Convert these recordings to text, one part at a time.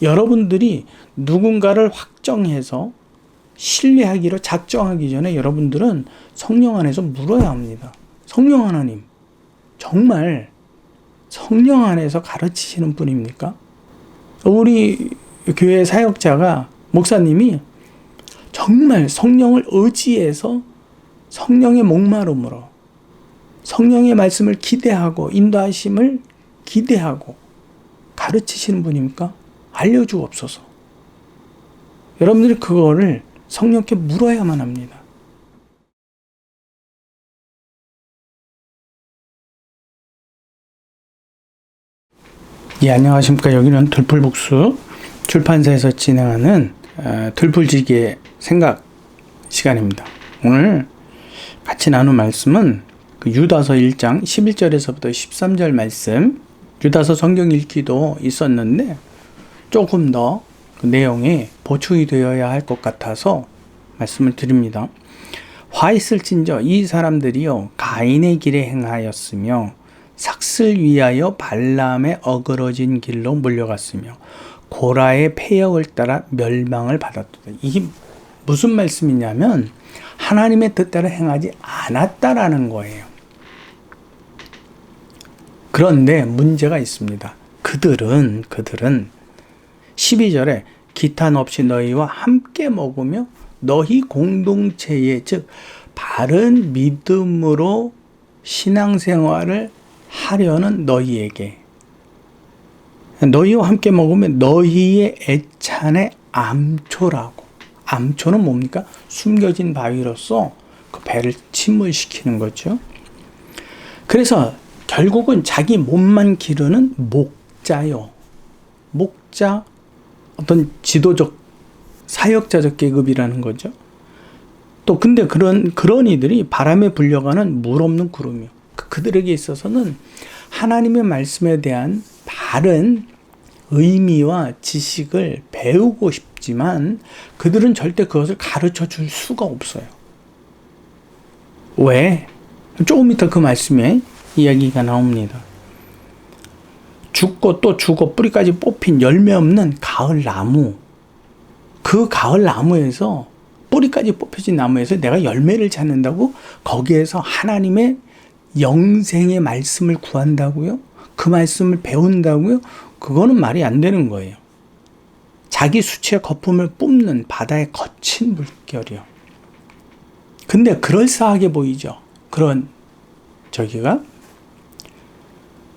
여러분들이 누군가를 확정해서 신뢰하기로 작정하기 전에 여러분들은 성령 안에서 물어야 합니다. 성령 하나님, 정말 성령 안에서 가르치시는 분입니까? 우리 교회 사역자가, 목사님이 정말 성령을 의지해서 성령의 목마름으로 성령의 말씀을 기대하고 인도하심을 기대하고 가르치시는 분입니까? 알려주옵소서. 여러분들이 그거를 성령께 물어야만 합니다. 예, 안녕하십니까. 여기는 들풀북수 출판사에서 진행하는 들풀지기의 생각 시간입니다. 오늘 같이 나눌 말씀은 유다서 1장 11절에서부터 13절 말씀, 유다서 성경 읽기도 있었는데 조금 더 그 내용이 보충이 되어야 할 것 같아서 말씀을 드립니다. 화 있을진저 이 사람들이요 가인의 길에 행하였으며 삭슬 위하여 발람의 어그러진 길로 몰려갔으며 고라의 패역을 따라 멸망을 받았도다. 이게 무슨 말씀이냐면 하나님의 뜻대로 행하지 않았다라는 거예요. 그런데 문제가 있습니다. 그들은 12절에 기탄 없이 너희와 함께 먹으며 너희 공동체에, 즉 바른 믿음으로 신앙생활을 하려는 너희에게, 너희와 함께 먹으면 너희의 애찬의 암초라고. 암초는 뭡니까? 숨겨진 바위로서 그 배를 침몰시키는 거죠. 그래서 결국은 자기 몸만 기르는 목자요. 목자, 어떤 지도적 사역자적 계급이라는 거죠. 또 근데 그런 이들이 바람에 불려가는 물 없는 구름이요. 그들에게 있어서는 하나님의 말씀에 대한 바른 의미와 지식을 배우고 싶지만 그들은 절대 그것을 가르쳐 줄 수가 없어요. 왜? 조금 이따 그 말씀에 이야기가 나옵니다. 죽고 또 죽어 뿌리까지 뽑힌 열매 없는 가을 나무, 그 가을 나무에서, 뿌리까지 뽑혀진 나무에서 내가 열매를 찾는다고 거기에서 하나님의 영생의 말씀을 구한다고요? 그 말씀을 배운다고요? 그거는 말이 안 되는 거예요. 자기 수치의 거품을 뿜는 바다의 거친 물결이요. 근데 그럴싸하게 보이죠. 그런 저기가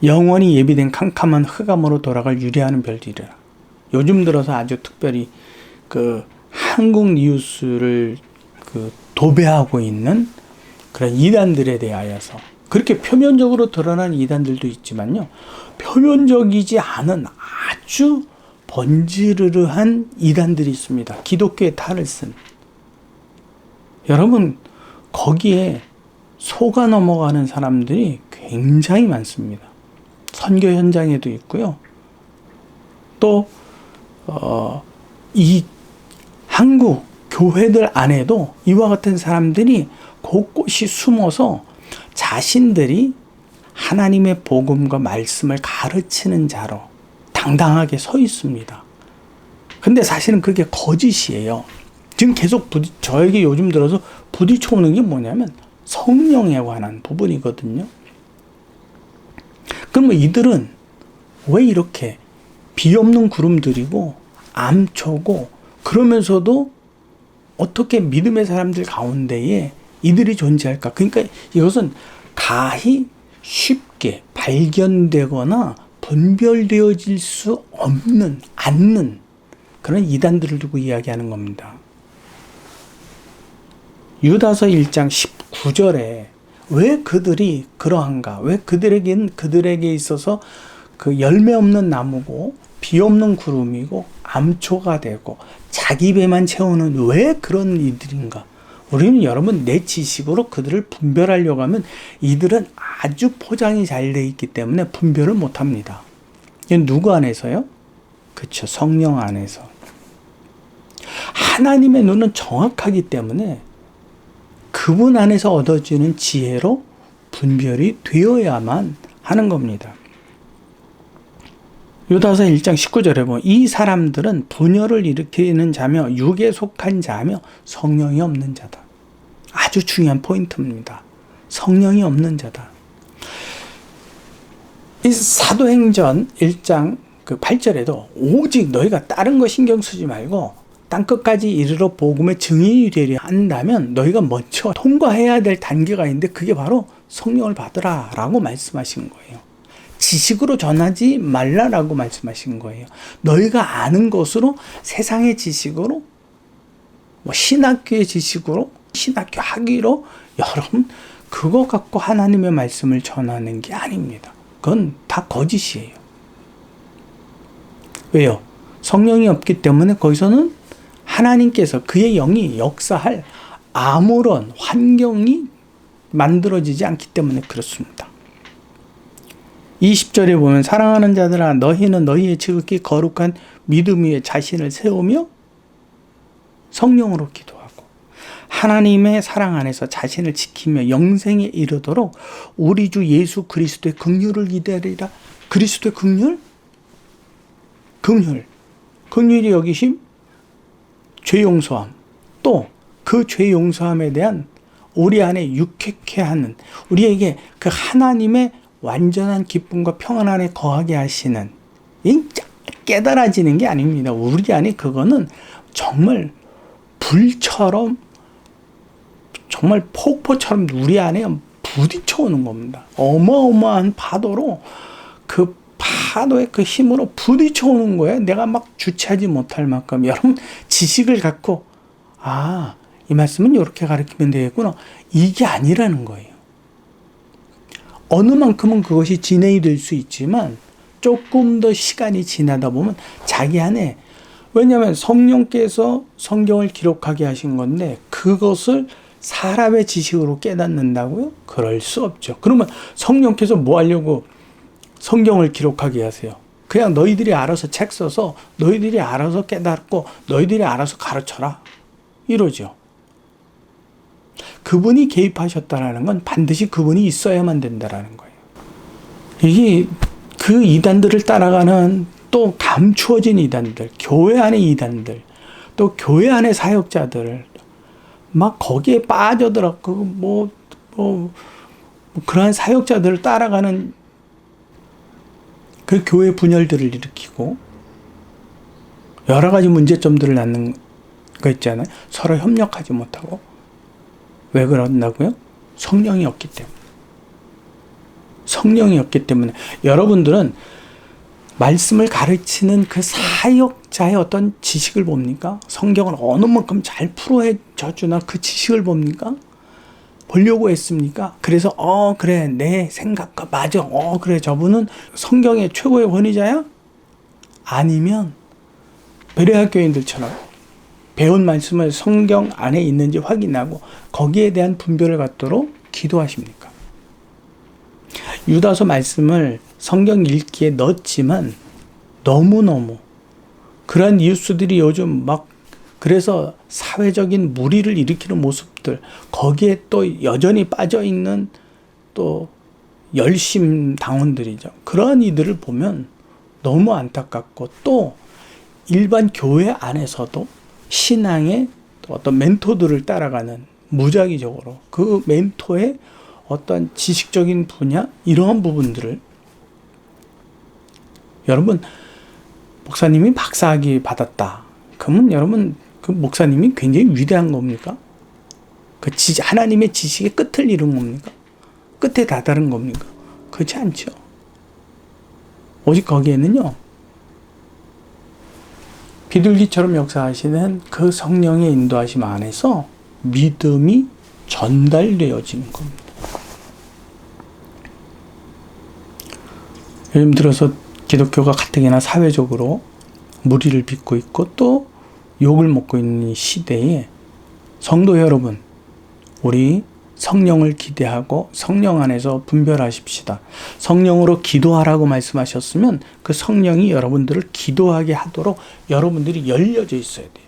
영원히 예비된 캄캄한 흑암으로 돌아갈 유리하는 별들이라. 요즘 들어서 아주 특별히 그 한국 뉴스를 그 도배하고 있는 그런 이단들에 대하여서, 그렇게 표면적으로 드러난 이단들도 있지만요, 표면적이지 않은 아주 번지르르한 이단들이 있습니다. 기독교의 탈을 쓴. 여러분, 거기에 속아 넘어가는 사람들이 굉장히 많습니다. 선교 현장에도 있고요. 또 이 한국 교회들 안에도 이와 같은 사람들이 곳곳이 숨어서 자신들이 하나님의 복음과 말씀을 가르치는 자로 당당하게 서 있습니다. 근데 사실은 그게 거짓이에요. 지금 계속 저에게 요즘 들어서 부딪혀오는 게 뭐냐면 성령에 관한 부분이거든요. 그러면 이들은 왜 이렇게 비 없는 구름들이고 암초고, 그러면서도 어떻게 믿음의 사람들 가운데에 이들이 존재할까? 그러니까 이것은 가히 쉽게 발견되거나 분별되어질 수 없는, 않는 그런 이단들을 두고 이야기하는 겁니다. 유다서 1장 19절에 왜 그들이 그러한가? 왜 그들에게 있어서 그 열매 없는 나무고 비 없는 구름이고 암초가 되고 자기 배만 채우는 왜 그런 이들인가? 우리는 여러분 내 지식으로 그들을 분별하려고 하면 이들은 아주 포장이 잘 돼 있기 때문에 분별을 못 합니다. 이건 누구 안에서요? 그렇죠. 성령 안에서. 하나님의 눈은 정확하기 때문에 그분 안에서 얻어지는 지혜로 분별이 되어야만 하는 겁니다. 유다서 1장 19절에 보면 이 사람들은 분열을 일으키는 자며 육에 속한 자며 성령이 없는 자다. 아주 중요한 포인트입니다. 성령이 없는 자다. 이 사도행전 1장 그 8절에도 오직 너희가 다른 거 신경 쓰지 말고 땅끝까지 이르러 복음의 증인이 되려 한다면 너희가 먼저 통과해야 될 단계가 있는데 그게 바로 성령을 받으라 라고 말씀하신 거예요. 지식으로 전하지 말라라고 말씀하신 거예요. 너희가 아는 것으로 세상의 지식으로 신학교의 지식으로 신학교 학위로 여러분 그거 갖고 하나님의 말씀을 전하는 게 아닙니다. 그건 다 거짓이에요. 왜요? 성령이 없기 때문에 거기서는 하나님께서 그의 영이 역사할 아무런 환경이 만들어지지 않기 때문에 그렇습니다. 20절에 보면 사랑하는 자들아 너희는 너희의 지극히 거룩한 믿음 위에 자신을 세우며 성령으로 기도하고 하나님의 사랑 안에서 자신을 지키며 영생에 이르도록 우리 주 예수 그리스도의 긍휼을 기다리라. 그리스도의 긍휼? 긍휼이 여기심 죄 용서함. 또 그 죄 용서함에 대한 우리 안에 유쾌케 하는 우리에게 그 하나님의 완전한 기쁨과 평안 안에 거하게 하시는 깨달아지는 게 아닙니다. 우리 안에 그거는 정말 불처럼 정말 폭포처럼 우리 안에 부딪혀 오는 겁니다. 어마어마한 파도로 그 파도의 그 힘으로 부딪혀 오는 거예요. 내가 막 주체하지 못할 만큼. 여러분 지식을 갖고 이 말씀은 이렇게 가르치면 되겠구나. 이게 아니라는 거예요. 어느 만큼은 그것이 진행이 될 수 있지만 조금 더 시간이 지나다 보면 자기 안에 왜냐하면 성령께서 성경을 기록하게 하신 건데 그것을 사람의 지식으로 깨닫는다고요? 그럴 수 없죠. 그러면 성령께서 뭐 하려고 성경을 기록하게 하세요? 그냥 너희들이 알아서 책 써서 너희들이 알아서 깨닫고 너희들이 알아서 가르쳐라. 이러죠. 그분이 개입하셨다라는 건 반드시 그분이 있어야만 된다라는 거예요. 이게 그 이단들을 따라가는 또 감추어진 이단들, 교회 안의 이단들, 또 교회 안의 사역자들, 막 거기에 빠져들었고, 그러한 사역자들을 따라가는 그 교회 분열들을 일으키고, 여러 가지 문제점들을 낳는 거 있잖아요. 서로 협력하지 못하고. 왜 그런다고요? 성령이 없기 때문에. 성령이 없기 때문에. 여러분들은 말씀을 가르치는 그 사역자의 어떤 지식을 봅니까? 성경을 어느 만큼 잘 풀어줘 주나 그 지식을 봅니까? 보려고 했습니까? 그래서 그래 내 생각과 맞아. 그래 저분은 성경의 최고의 권위자야? 아니면 베레아 교인들처럼 배운 말씀을 성경 안에 있는지 확인하고 거기에 대한 분별을 갖도록 기도하십니까? 유다서 말씀을 성경 읽기에 넣었지만 너무너무 그런 뉴스들이 요즘 막 그래서 사회적인 무리를 일으키는 모습들 거기에 또 여전히 빠져있는 또 열심 당원들이죠. 그런 이들을 보면 너무 안타깝고 또 일반 교회 안에서도 신앙의 어떤 멘토들을 따라가는 무작위적으로 그 멘토의 어떤 지식적인 분야 이러한 부분들을 여러분 목사님이 박사학위 받았다. 그러면 여러분 그 목사님이 굉장히 위대한 겁니까? 그 하나님의 지식의 끝을 이룬 겁니까? 끝에 다다른 겁니까? 그렇지 않죠. 오직 거기에는요. 비둘기처럼 역사하시는 그 성령의 인도하심 안에서 믿음이 전달되어지는 겁니다. 요즘 들어서 기독교가 가뜩이나 사회적으로 무리를 빚고 있고 또 욕을 먹고 있는 이 시대에 성도 여러분, 우리 성령을 기대하고 성령 안에서 분별하십시다. 성령으로 기도하라고 말씀하셨으면 그 성령이 여러분들을 기도하게 하도록 여러분들이 열려져 있어야 돼요.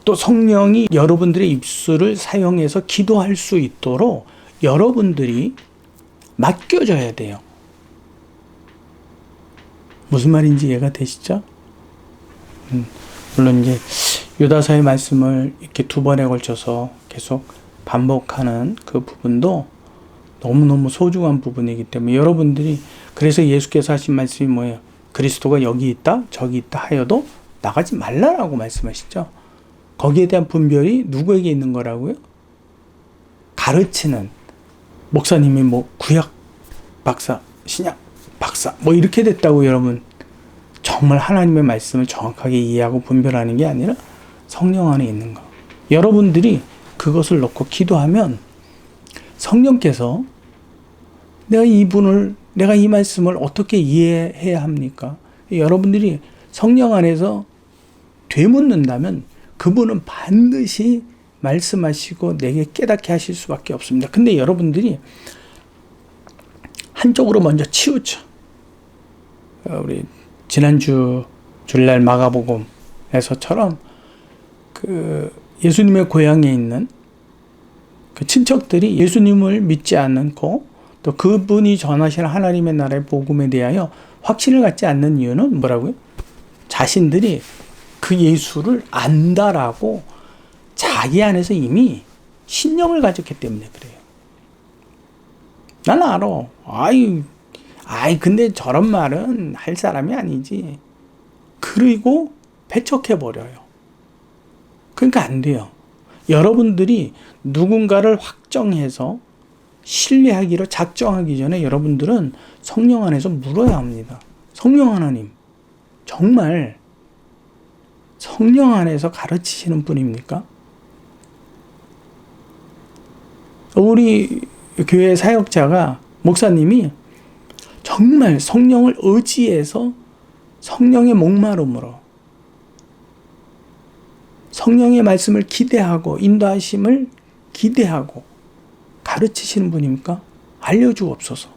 또 성령이 여러분들의 입술을 사용해서 기도할 수 있도록 여러분들이 맡겨져야 돼요. 무슨 말인지 이해가 되시죠? 물론 이제 유다서의 말씀을 이렇게 두 번에 걸쳐서 계속 반복하는 그 부분도 너무너무 소중한 부분이기 때문에 여러분들이, 그래서 예수께서 하신 말씀이 뭐예요? 그리스도가 여기 있다 저기 있다 하여도 나가지 말라라고 말씀하시죠. 거기에 대한 분별이 누구에게 있는 거라고요? 가르치는 목사님이 뭐 구약 박사, 신약 박사 뭐 이렇게 됐다고 여러분 정말 하나님의 말씀을 정확하게 이해하고 분별하는 게 아니라 성령 안에 있는 거. 여러분들이 그것을 놓고 기도하면 성령께서 내가 이 말씀을 어떻게 이해해야 합니까? 여러분들이 성령 안에서 되묻는다면 그분은 반드시 말씀하시고 내게 깨닫게 하실 수밖에 없습니다. 근데 여러분들이 한쪽으로 먼저 치우쳐. 우리 지난주 주일날 마가복음에서처럼 그 예수님의 고향에 있는 그 친척들이 예수님을 믿지 않고 또 그분이 전하시는 하나님의 나라의 복음에 대하여 확신을 갖지 않는 이유는 뭐라고요? 자신들이 그 예수를 안다라고 자기 안에서 이미 신념을 가졌기 때문에 그래요. 난 알아. 근데 저런 말은 할 사람이 아니지. 그리고 배척해버려요. 그러니까 안 돼요. 여러분들이 누군가를 확정해서 신뢰하기로 작정하기 전에 여러분들은 성령 안에서 물어야 합니다. 성령 하나님, 정말 성령 안에서 가르치시는 분입니까? 우리 교회 사역자가, 목사님이 정말 성령을 의지해서 성령의 목마름으로 성령의 말씀을 기대하고 인도하심을 기대하고 가르치시는 분입니까? 알려주옵소서.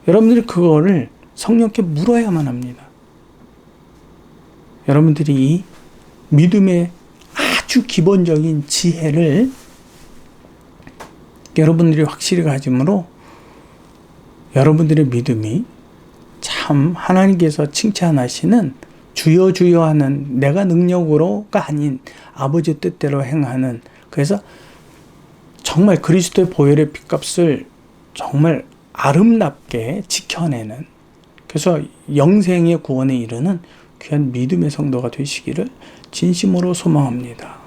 여러분들이 그거를 성령께 물어야만 합니다. 여러분들이 이 믿음의 아주 기본적인 지혜를 여러분들이 확실히 가짐으로 여러분들의 믿음이 참 하나님께서 칭찬하시는 주여 주여 하는 내가 능력으로가 아닌 아버지 뜻대로 행하는, 그래서 정말 그리스도의 보혈의 핏값을 정말 아름답게 지켜내는, 그래서 영생의 구원에 이르는 귀한 믿음의 성도가 되시기를 진심으로 소망합니다.